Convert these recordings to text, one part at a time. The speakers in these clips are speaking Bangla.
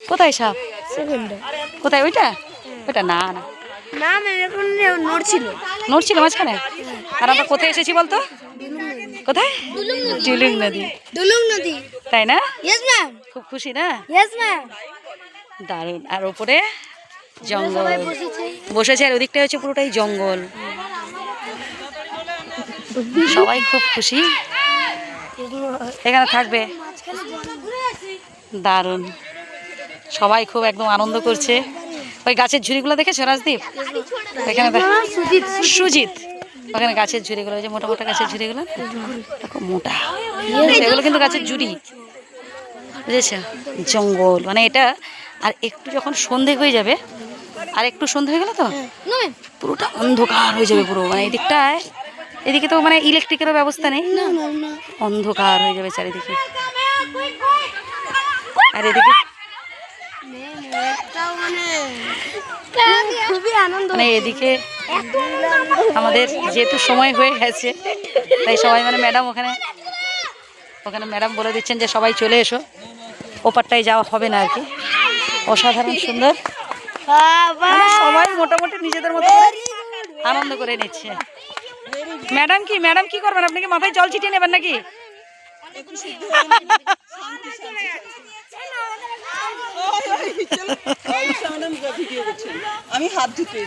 কোথায় সাপ? কোথায় ওইটা? ওইটা না না না এরকম নড়ছিল নড়ছিল মাঝখানে। আর আমরা কোথায় এসেছি বলতো? কোথায়? ডুলুং নদী। দুলুং নদী, তাই না? ইয়েস ম্যাম, খুব খুশি না? Yes ma'am. দারুণ। আর ওপরে জঙ্গল বসেছে, আর ওদিকটা হচ্ছে পুরোটাই জঙ্গল। সবাই খুব খুশি এখানে থাকবে। দারুণ, সবাই খুব একদম আনন্দ করছে। ওই গাছের ঝুড়িগুলো দেখেছো রাজদীপ? ওইখানে সুজিত, ওখানে গাছের ঝুড়িগুলো, ওই যে মোটা মোটা গাছের ঝুড়িগুলো, খুব মোটা, সেগুলো কিন্তু গাছের ঝুড়ি, বুঝেছ? জঙ্গল মানে এটা। আর একটু যখন সন্ধে হয়ে যাবে, আর একটু সন্ধে হয়ে গেল তো পুরোটা অন্ধকার হয়ে যাবে পুরো। মানে এদিকটায়, এদিকে তো মানে ইলেকট্রিকেরও ব্যবস্থা নেই, অন্ধকার হয়ে যাবে চারিদিকে। আর এদিকে মানে এদিকে আমাদের যেহেতু সময় হয়ে গেছে, তাই সবাই মানে ম্যাডাম ওখানে ম্যাডাম বলে দিচ্ছেন যে সবাই চলে এসো, ওপারটায় যাওয়া হবে না আর কি। অসাধারণ সুন্দর, সবাই মোটামুটি নিজেদের মতো করে আনন্দ করে নিচ্ছে। ম্যাডাম কি করবেন? আপনি কি মাথায় জল ছিটিয়ে নেবেন নাকি? আমি হাত ধুতে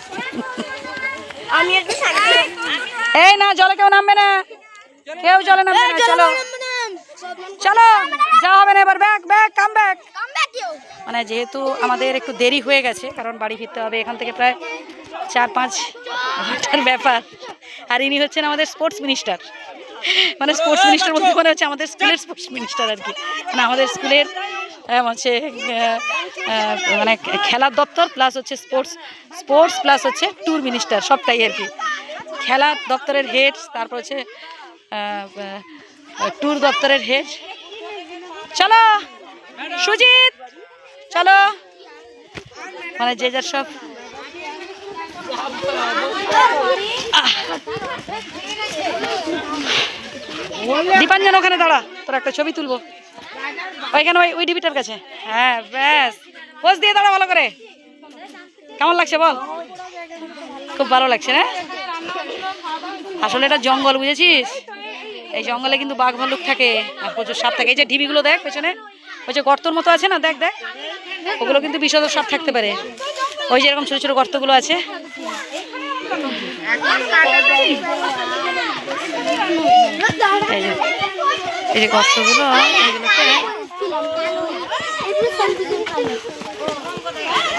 এই না, জলে কেউ নামবে না, কেউ জলে নামবে না। চলো চলো, যা হবে না এবার, ব্যাক ব্যাক কাম ব্যাক। মানে যেহেতু আমাদের একটু দেরি হয়ে গেছে, কারণ বাড়ি ফিরতে হবে এখান থেকে প্রায় 4-5 ঘন্টার ব্যাপার। আর ইনি হচ্ছেন আমাদের স্পোর্টস মিনিস্টার। মানে স্পোর্টস মিনিস্টার বলতে মনে হচ্ছে আমাদের স্কুলের স্পোর্টস মিনিস্টার আর কি। মানে আমাদের স্কুলের হচ্ছে মানে খেলার দপ্তর প্লাস হচ্ছে স্পোর্টস প্লাস হচ্ছে ট্যুর মিনিস্টার, সবটাই আর কি। খেলার দপ্তরের হেড, তারপর হচ্ছে ট্যুর দপ্তরের হেড। চলো সুজিত, চলো। মানে যে যার সব দীপাঞ্জন ওখানে দাঁড়া, তোর একটা ছবি তুলবো ওইখানে, ওই ডিবিটার কাছে। হ্যাঁ ব্যাস, পোজ দিয়ে দাঁড়া ভালো করে। কেমন লাগছে বল? খুব ভালো লাগছে না? আসলে এটা জঙ্গল, বুঝেছিস? এই জঙ্গলে কিন্তু বাঘ ভাল্লুক থাকে আর প্রচুর সাপ থাকে। এই যে ঢিবিগুলো দেখ পেছনে, ওই যে গর্তর মতো আছে না, দেখ দেখ, ওগুলো কিন্তু বিষধর সাপ থাকতে পারে। ওই যে এরকম ছোট ছোট গর্তগুলো আছে। এই যে গর্তগুলো, এগুলোতে